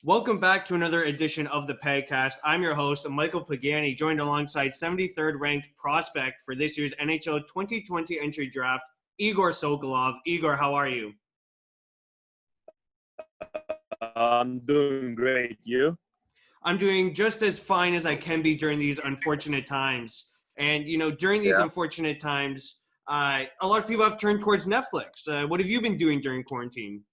Welcome back to another edition of the Pagcast. I'm your host, Michael Pagani, joined alongside 73rd ranked prospect for this year's NHL 2020 entry draft, Egor Sokolov. Egor, how are you? I'm doing great. You? I'm doing just as fine as I can be during these unfortunate times. And, during these Yeah. unfortunate times, a lot of people have turned towards Netflix. What have you been doing during quarantine?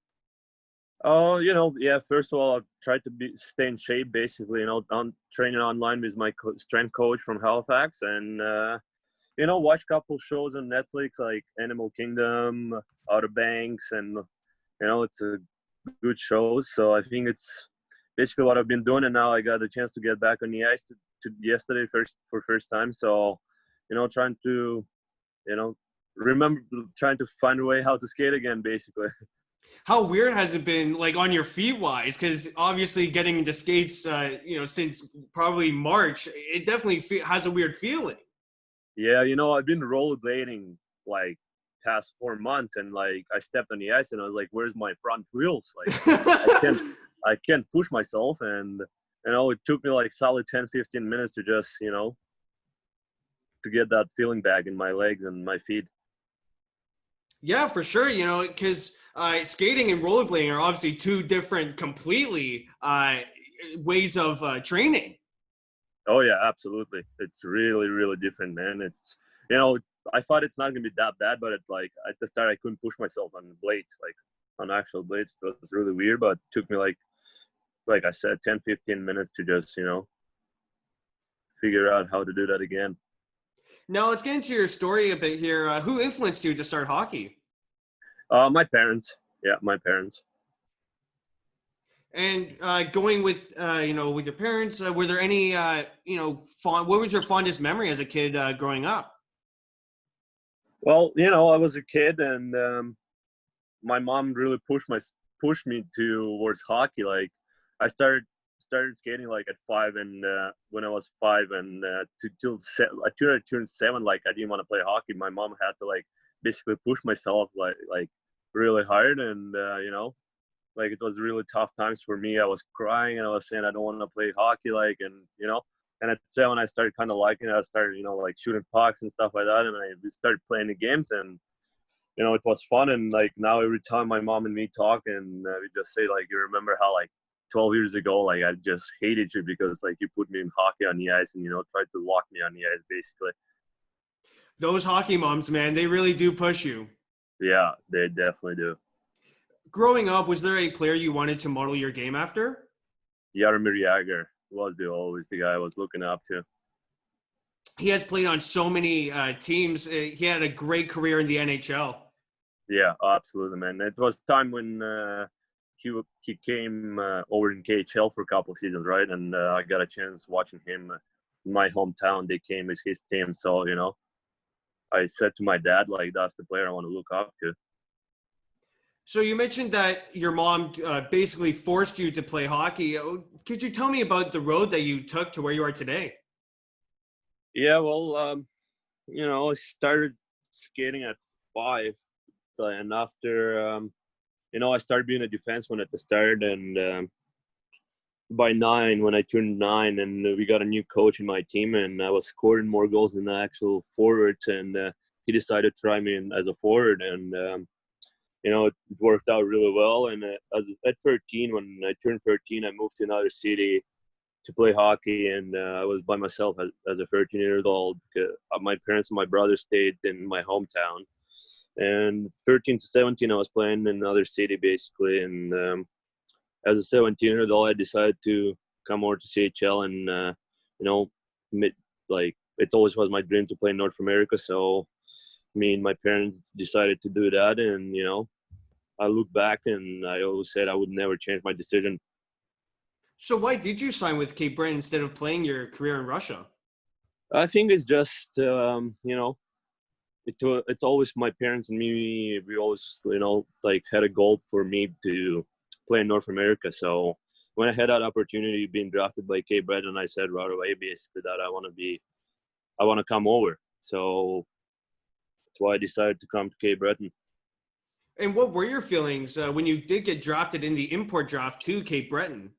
Oh, yeah. First of all, I tried to stay in shape. Basically, I'm training online with my strength coach from Halifax, and watch a couple shows on Netflix like Animal Kingdom, Outer Banks, and it's a good show. So I think it's basically what I've been doing, and now I got a chance to get back on the ice to yesterday first time. So, trying to remember trying to find a way how to skate again, basically. How weird has it been, like, on your feet wise? Because obviously getting into skates, since probably March, it definitely has a weird feeling. Yeah, I've been rollerblading like past 4 months, and like I stepped on the ice and I was like, "Where's my front wheels?" Like I can't, I can't push myself, and it took me like solid 10, 15 minutes to just to get that feeling back in my legs and my feet. Yeah, for sure. Because skating and rollerblading are obviously two different, completely ways of training. Oh yeah, absolutely. It's really, really different, man. It's you know, I thought it's not gonna be that bad, but it's like at the start I couldn't push myself on blades, like on actual blades. So it was really weird, but it took me like I said, 10, 15 minutes to just, figure out how to do that again. Now let's get into your story a bit here. Who influenced you to start hockey? My parents. Yeah, my parents. And going with with your parents, were there any what was your fondest memory as a kid growing up? Well, I was a kid, and my mom really pushed me towards hockey. Like I started skating like at 5, and when I was 5, and till I turned 7, like I didn't want to play hockey. My mom had to like basically push myself like really hard, and like it was really tough times for me. I was crying and I was saying I don't want to play hockey, like, and at 7 I started kind of liking it. I started like shooting pucks and stuff like that, and we started playing the games, and it was fun. And like now every time my mom and me talk, and we just say like, you remember how like 12 years ago, like I just hated you because like you put me in hockey on the ice and tried to lock me on the ice basically. Those hockey moms, man, they really do push you. Yeah, they definitely do. Growing up, was there a player you wanted to model your game after? Jaromir Jagr was always the guy I was looking up to. He has played on so many teams. He had a great career in the NHL. Yeah, absolutely, man. It was time when he came over in KHL for a couple of seasons, right? And I got a chance watching him in my hometown. They came with his team, so I said to my dad, like, that's the player I want to look up to. So you mentioned that your mom basically forced you to play hockey. Could you tell me about the road that you took to where you are today? Yeah, well, I started skating at 5, and after I started being a defenseman at the start, and by 9, when I turned 9, and we got a new coach in my team, and I was scoring more goals than the actual forwards, and he decided to try me in as a forward, and it worked out really well. And at 13, when I turned 13, I moved to another city to play hockey, and I was by myself as a 13-year-old. My parents and my brother stayed in my hometown, and 13 to 17, I was playing in another city basically, and as a 17-year-old, I decided to come over to CHL, and like it always was my dream to play in North America. So me and my parents decided to do that, and I look back and I always said I would never change my decision. So why did you sign with Cape Breton instead of playing your career in Russia? I think it's just it's always my parents and me. We always like had a goal for me to play in North America. So when I had that opportunity being drafted by Cape Breton, I said right away basically that I want to come over. So that's why I decided to come to Cape Breton. And what were your feelings when you did get drafted in the import draft to Cape Breton?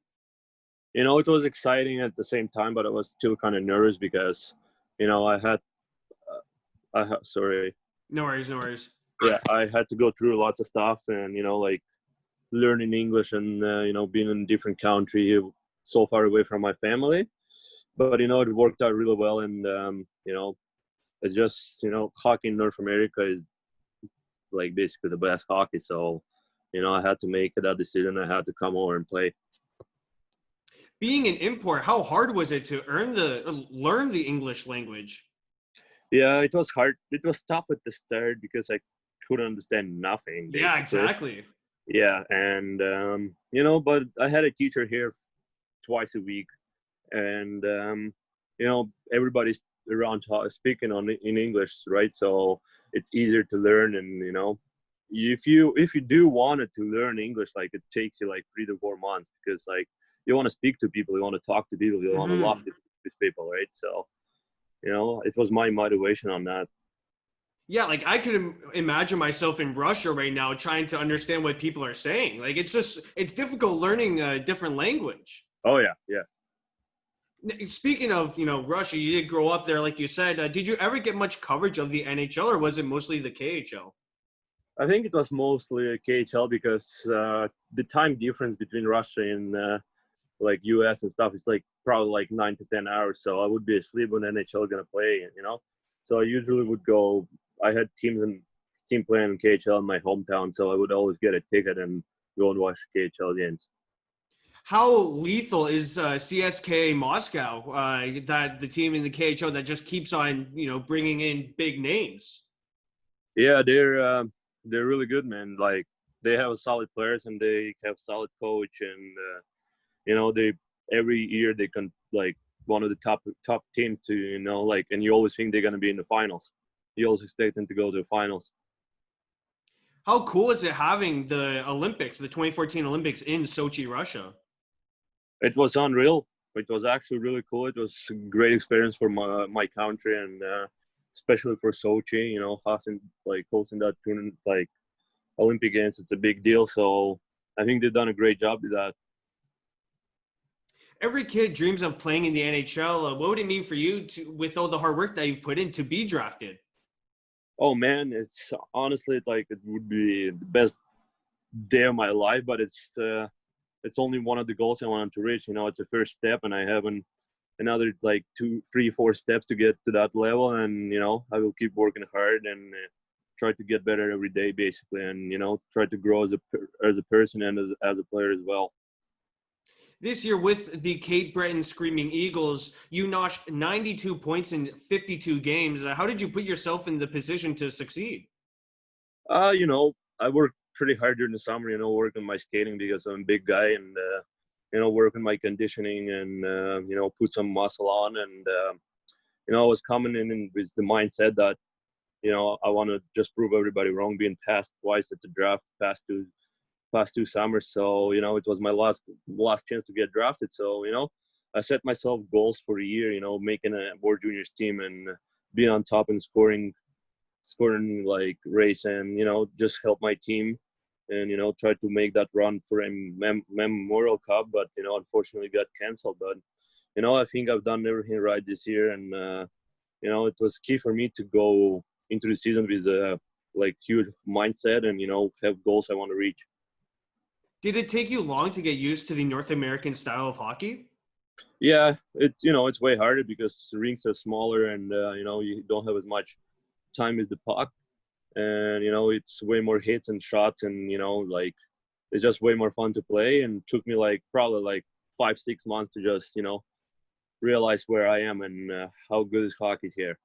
It was exciting at the same time, but I was still kind of nervous because, sorry. No worries, no worries. Yeah, I had to go through lots of stuff and, like learning English and, being in a different country so far away from my family. But, it worked out really well. And, it's just, hockey in North America is like basically the best hockey. So, I had to make that decision. I had to come over and play. Being an import, how hard was it to learn the English language? Yeah, it was hard. It was tough at the start because I couldn't understand nothing, basically. Yeah, exactly. Yeah, and, but I had a teacher here twice a week. And, everybody's around speaking in English, right? So it's easier to learn. And, if you do want to learn English, like it takes you like 3 to 4 months because like you want to speak to people, you want to talk to people, you want to laugh with people, right? So, it was my motivation on that. Yeah, like I could imagine myself in Russia right now trying to understand what people are saying. Like it's difficult learning a different language. Oh yeah, yeah. Speaking of, Russia, you did grow up there, like you said. Did you ever get much coverage of the NHL, or was it mostly the KHL? I think it was mostly KHL because the time difference between Russia and like US and stuff is like probably like 9 to 10 hours. So I would be asleep when NHL gonna play, So I usually would go. I had team playing in KHL in my hometown, so I would always get a ticket and go and watch KHL games. How lethal is CSKA Moscow, that the team in the KHL that just keeps on, bringing in big names? Yeah, they're really good, man. Like they have solid players and they have solid coach, and they every year they can like one of the top teams to like, and you always think they're gonna be in the finals. You always expect them to go to the finals. How cool is it having the Olympics, the 2014 Olympics in Sochi, Russia? It was unreal. It was actually really cool. It was a great experience for my country and especially for Sochi. Hosting that tournament, like Olympic Games, it's a big deal. So I think they've done a great job with that. Every kid dreams of playing in the NHL. What would it mean for you with all the hard work that you've put in, to be drafted? Oh man, it's honestly like it would be the best day of my life, but it's only one of the goals I wanted to reach. It's a first step, and I have another like 2, 3, 4 steps to get to that level. And I will keep working hard and try to get better every day, basically, and try to grow as a person and as a player as well. This year with the Kate Breton Screaming Eagles, you notched 92 points in 52 games. How did you put yourself in the position to succeed? I worked pretty hard during the summer, working my skating because I'm a big guy and, working my conditioning and, put some muscle on. And, I was coming in with the mindset that, I want to just prove everybody wrong, being passed twice at the draft, past two summers. So, it was my last chance to get drafted. So, I set myself goals for a year, making a World Juniors team and being on top and scoring like race and, just help my team and, try to make that run for a Memorial Cup. But, unfortunately got canceled. But, I think I've done everything right this year. And, it was key for me to go into the season with a like huge mindset and, have goals I want to reach. Did it take you long to get used to the North American style of hockey? Yeah, it's way harder because the rinks are smaller and, you don't have as much time with the puck. And, it's way more hits and shots and, like it's just way more fun to play. And took me like probably like 5-6 months to just, realize where I am and how good is hockey here.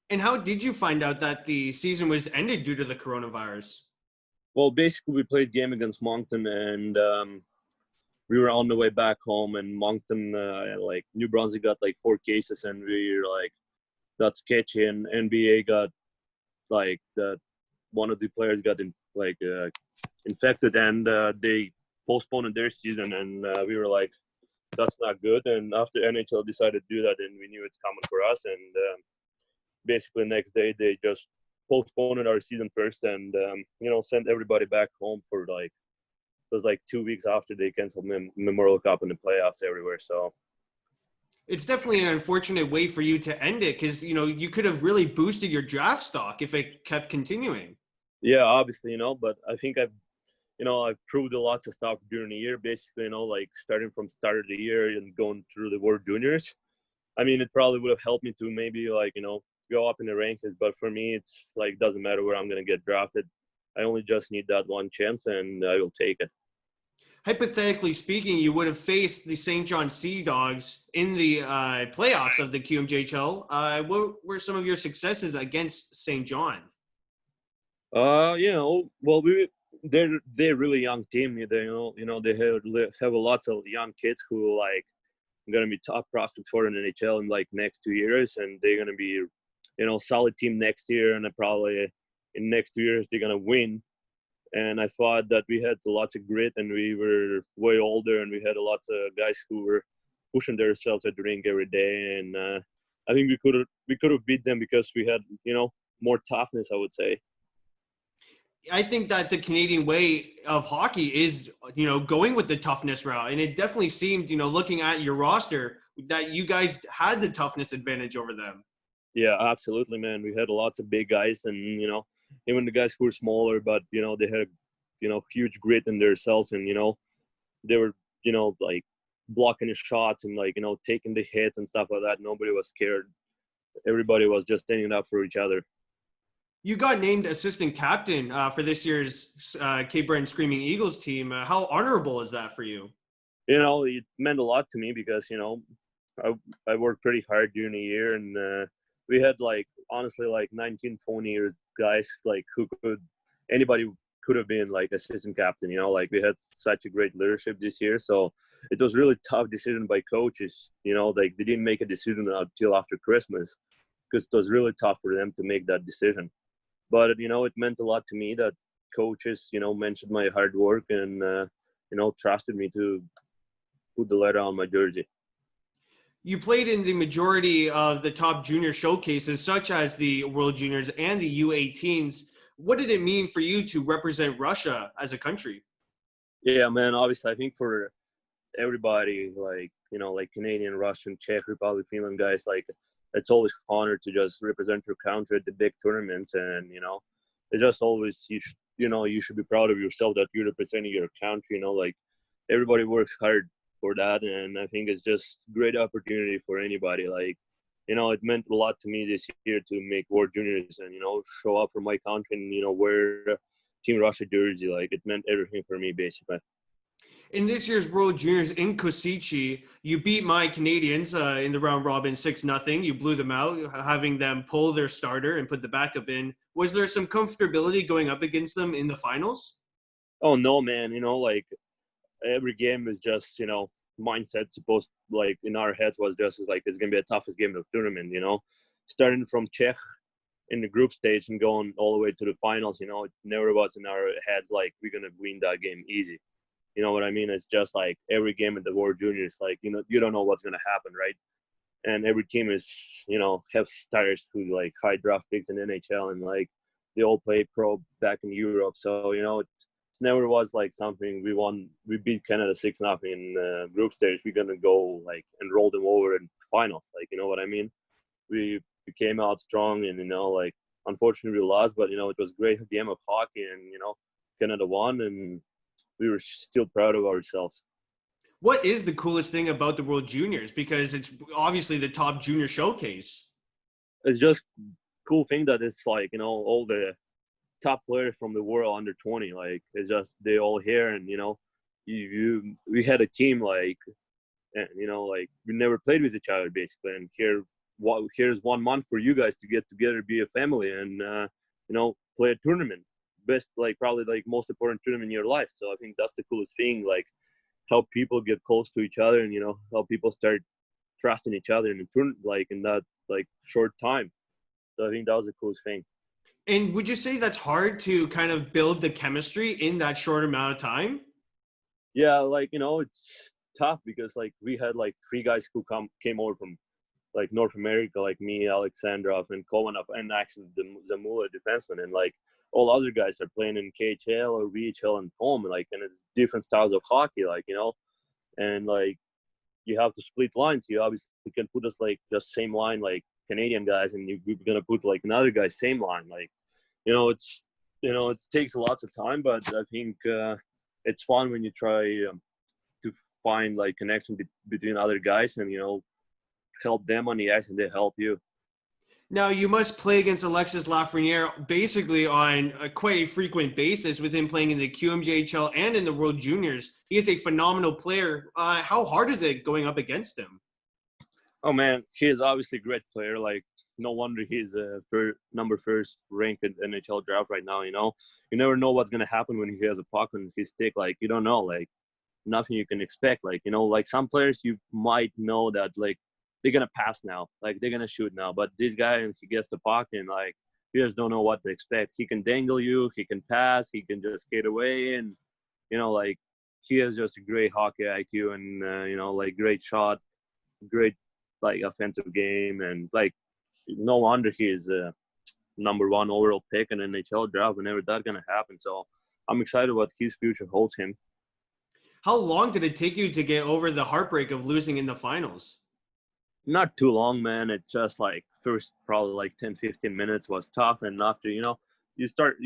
And how did you find out that the season was ended due to the coronavirus? Well, basically we played game against Moncton and we were on the way back home and Moncton, like New Brunswick got like 4 cases and we were like, that's sketchy. And NBA got like one of the players got infected and they postponed their season and we were like, that's not good. And after NHL decided to do that, and we knew it's coming for us. And basically next day they just postponed our season first and, sent everybody back home for like was like 2 weeks after they canceled Memorial Cup and the playoffs everywhere. So It's definitely an unfortunate way for you to end it because, you could have really boosted your draft stock if it kept continuing. yeah, obviously, but I think I've proved lots of stuff during the year, basically, like starting from start of the year and going through the World Juniors. I mean, it probably would have helped me to maybe go up in the rankings, but for me, it's like, doesn't matter where I'm going to get drafted. I only just need that one chance and I will take it. Hypothetically speaking, you would have faced the St. John Sea Dogs in the playoffs of the QMJHL. What were some of your successes against St. John? Well, they're really young team. They have lots of young kids who like going to be top prospects for an NHL in like next 2 years, and they're going to be, solid team next year, and probably in next 2 years they're going to win. And I thought that we had lots of grit, and we were way older, and we had lots of guys who were pushing themselves at the rink every day. And I think we could have beat them because we had more toughness, I would say. I think that the Canadian way of hockey is, going with the toughness route. And it definitely seemed, looking at your roster, that you guys had the toughness advantage over them. Yeah, absolutely, man. We had lots of big guys, and, even the guys who were smaller, but, they had, huge grit in themselves, and, they were, like blocking the shots and like, taking the hits and stuff like that. Nobody was scared. Everybody was just standing up for each other. You got named assistant captain for this year's Cape Breton Screaming Eagles team. How honorable is that for you? It meant a lot to me because, I worked pretty hard during the year, and we had honestly 19, 20-year guys anybody could have been like assistant captain, we had such a great leadership this year. So it was really tough decision by coaches, they didn't make a decision until after Christmas because it was really tough for them to make that decision. But, it meant a lot to me that coaches, mentioned my hard work and, trusted me to put the letter on my jersey. You played in the majority of the top junior showcases, such as the World Juniors and the U18s. What did it mean for you to represent Russia as a country? Yeah, man, obviously, I think for everybody, Canadian, Russian, Czech Republic, Finland guys, it's always an honor to just represent your country at the big tournaments. And, it's just always, you should be proud of yourself that you're representing your country, everybody works hard for that. And I think it's just great opportunity for anybody. It meant a lot to me this year to make World Juniors and, show up for my country and, wear Team Russia jersey. It meant everything for me, basically. In this year's World Juniors in Kosice, you beat my Canadians in the round robin 6-0. You blew them out, having them pull their starter and put the backup in. Was there some comfortability going up against them in the finals? Oh, no, man. Every game is just, mindset supposed, in our heads was just it's going to be the toughest game of the tournament, starting from Czech in the group stage and going all the way to the finals, it never was in our heads we're going to win that game easy. You know what I mean? It's just every game at the World Juniors, you don't know what's going to happen, right? And every team is, have stars who high draft picks in NHL and they all play pro back in Europe. So, it never was something we beat Canada 6-0 in group stage. We're going to go and roll them over in finals. You know what I mean? We came out strong and, unfortunately we lost, but, it was a great game of hockey and, Canada won and we were still proud of ourselves. What is the coolest thing about the World Juniors? Because it's obviously the top junior showcase. It's just cool thing that it's all the top players from the world under 20. It's just they all here and we had a team and we never played with each other basically. And here's 1 month for you guys to get together, be a family, and play a tournament. Best probably most important tournament in your life. So I think that's the coolest thing, how people get close to each other and how people start trusting each other in in that short time. So I think that was the coolest thing. And would you say that's hard to kind of build the chemistry in that short amount of time? Yeah, it's tough because we had 3 guys who came over from North America, me, Alexandrov, and Kovanov, and actually the Zamula defenseman. And all other guys are playing in KHL or VHL and home, like, and it's different styles of hockey, like, and like you have to split lines. You obviously can put us like just same line, like Canadian guys, and you're gonna put like another guy same line, like, it's it takes lots of time, but I think it's fun when you try to find like connection between other guys and help them on the ice and they help you. Now, you must play against Alexis Lafreniere basically on a quite frequent basis with him playing in the QMJHL and in the World Juniors. He is a phenomenal player. How hard is it going up against him? Oh, man, he is obviously a great player. Like, no wonder he's number first ranked in NHL draft right now, You never know what's going to happen when he has a puck on his stick. Like, you don't know. Like, nothing you can expect. Like, like some players you might know that, like, they're going to pass now. Like, they're going to shoot now. But this guy, if he gets the puck and, like, you just don't know what to expect. He can dangle you. He can pass. He can just skate away. And, like, he has just a great hockey IQ and, like, great shot, great, like, offensive game. And, like, no wonder he is number one overall pick in NHL draft whenever that's going to happen. So I'm excited what his future holds him. How long did it take you to get over the heartbreak of losing in the finals? Not too long, man. It just like first probably like 10-15 minutes was tough, and after you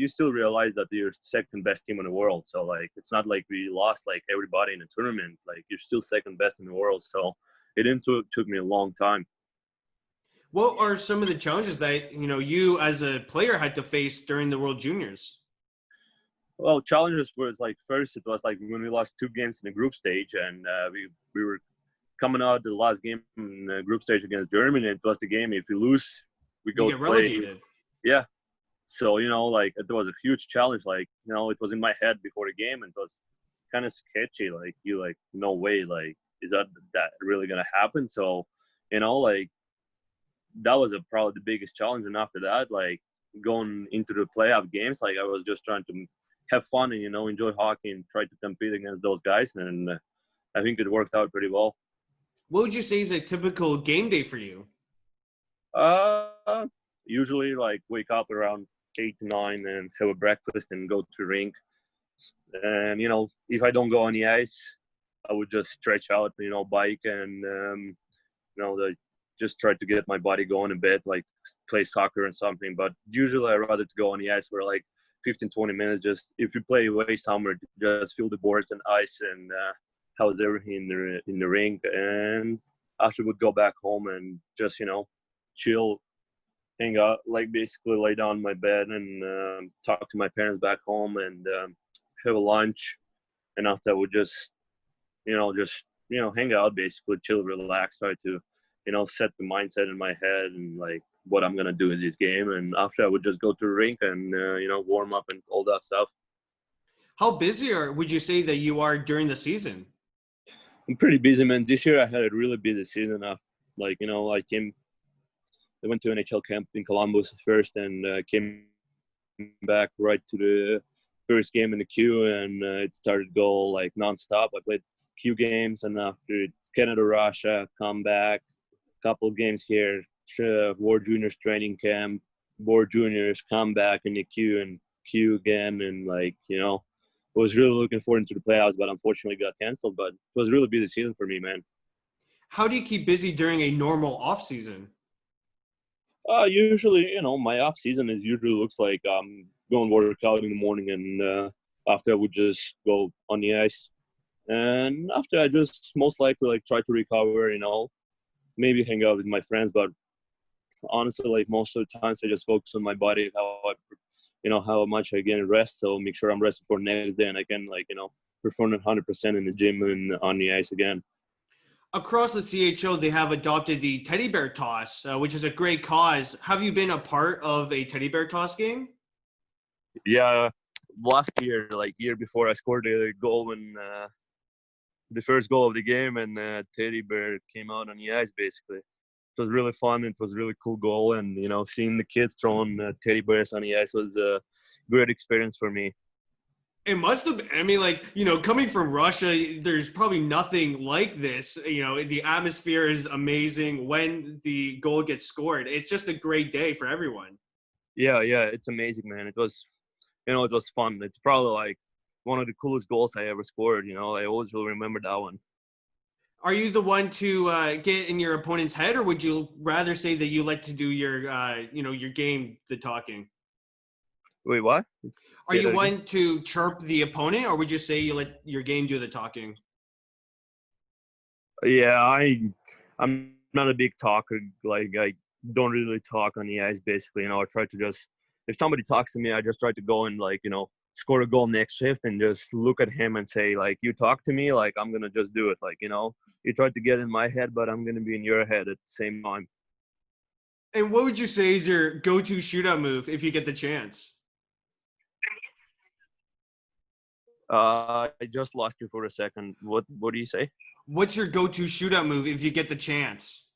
still realize that you're second best team in the world. So like it's not like we lost like everybody in the tournament. Like you're still second best in the world. So it took me a long time. What are some of the challenges that you as a player had to face during the World Juniors? Well, challenges was like first it was like when we lost 2 games in the group stage, and we were coming out the last game in the group stage against Germany. And it was the game if we lose, we go you get relegated. Yeah. So like it was a huge challenge. Like it was in my head before the game, and it was kind of sketchy. Like no way. Like is that really gonna happen? So like that was probably the biggest challenge. And after that, like going into the playoff games, like I was just trying to have fun and enjoy hockey and try to compete against those guys, and I think it worked out pretty well. What would you say is a typical game day for you? Usually like wake up around 8 to 9 and have a breakfast and go to the rink. And if I don't go on the ice, I would just stretch out, bike and just try to get my body going a bit, like play soccer and something. But usually I rather to go on the ice for like 15-20 minutes. Just if you play away somewhere, just feel the boards and ice and how's everything in the rink. And after would go back home and just chill, hang out, like basically lay down in my bed and talk to my parents back home and have a lunch. And after I would just hang out, basically chill, relax, try to set the mindset in my head and like what I'm gonna do in this game. And after I would just go to the rink and warm up and all that stuff. How busy would you say that you are during the season? I'm pretty busy, man. This year I had a really busy season. I went to NHL camp in Columbus first and came back right to the first game in the Q, and it started to go like nonstop. I played Q games, and after it's Canada, Russia, come back, couple of games here, World Juniors training camp, World Juniors, come back in the Q and Q again, and I was really looking forward to the playoffs, but unfortunately got canceled. But it was a really busy season for me, man. How do you keep busy during a normal off season? Usually, my off season is usually looks like going work out in the morning, and after I would just go on the ice, and after I just most likely like try to recover, maybe hang out with my friends. But honestly, like most of the times, I just focus on my body, how much I get rest, so make sure I'm rested for the next day, and I can perform 100% in the gym and on the ice again. Across the CHL, they have adopted the teddy bear toss, which is a great cause. Have you been a part of a teddy bear toss game? Yeah, last year, like year before, I scored a goal in the first goal of the game, and teddy bear came out on the ice. Basically, it was really fun. It was a really cool goal, and seeing the kids throwing teddy bears on the ice was a great experience for me. It must have been. I mean, coming from Russia, there's probably nothing like this. The atmosphere is amazing when the goal gets scored. It's just a great day for everyone. Yeah, it's amazing, man. It was you know, it was fun. It's probably like one of the coolest goals I ever scored. You know, I always will remember that one. Are you the one to get in your opponent's head, or would you rather say that you like to do your, your game, the talking? Wait, what? Are you one to chirp the opponent, or would you say you let your game do the talking? Yeah, I'm not a big talker. Like, I don't really talk on the ice, basically. You know, I try to just, if somebody talks to me, I just try to go and, like, you know, score a goal next shift and just look at him and say, like, you talk to me, like, I'm going to just do it. Like, you know, you try to get in my head, but I'm going to be in your head at the same time. And what would you say is your go-to shootout move if you get the chance? I just lost you for a second. What do you say? What's your go-to shootout move if you get the chance?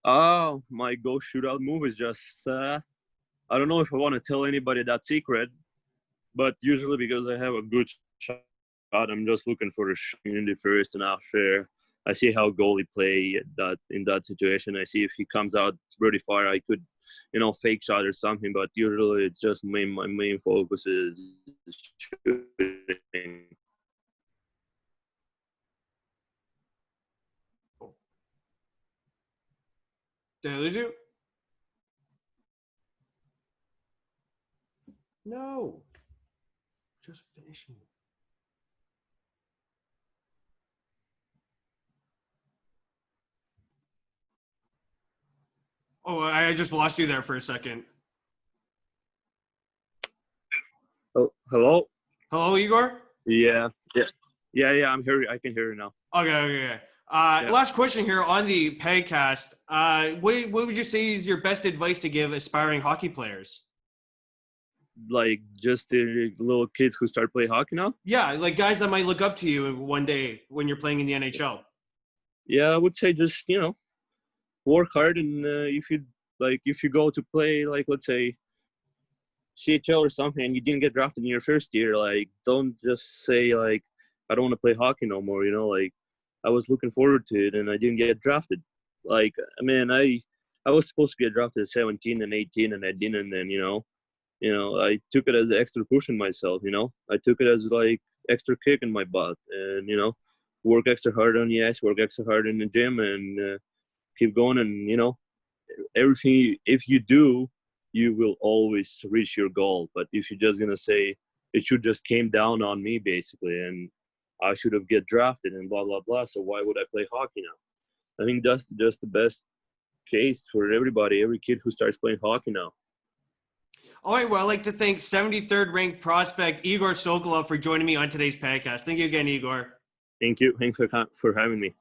Oh, my go shootout move is just, I don't know if I want to tell anybody that secret, but usually because I have a good shot, I'm just looking for a shot in the first, and after I see how goalie play in that situation. I see if he comes out really far, I could, you know, fake shot or something, but usually it's just my main focus is shooting. Did I lose you? No. Just finishing. Oh, I just lost you there for a second. Oh, hello? Hello, Egor? Yeah. I'm here. I can hear you now. Okay. Last question here on the Pagcast. What would you say is your best advice to give aspiring hockey players? Like, just the little kids who start playing hockey now? Yeah, like guys that might look up to you one day when you're playing in the NHL. Yeah, I would say just, you know, work hard, and if you go to play, like, let's say CHL or something, and you didn't get drafted in your first year, like, don't just say, like, I don't want to play hockey no more. You know, like, I was looking forward to it and I didn't get drafted. Like, I mean, I was supposed to get drafted at 17 and 18 and I didn't. And I took it as an extra push in myself. You know, I took it as like extra kick in my butt, and, you know, work extra hard on the ice, work extra hard in the gym, and keep going. And, you know, everything, if you do, you will always reach your goal. But if you're just gonna say it should just came down on me, basically, and I should have get drafted and blah blah blah, so why would I play hockey now? I think that's just the best case for everybody, every kid who starts playing hockey now. All right, well, I'd like to thank 73rd ranked prospect Egor Sokolov for joining me on today's podcast. Thank you again, Egor. Thank you. Thanks for having me.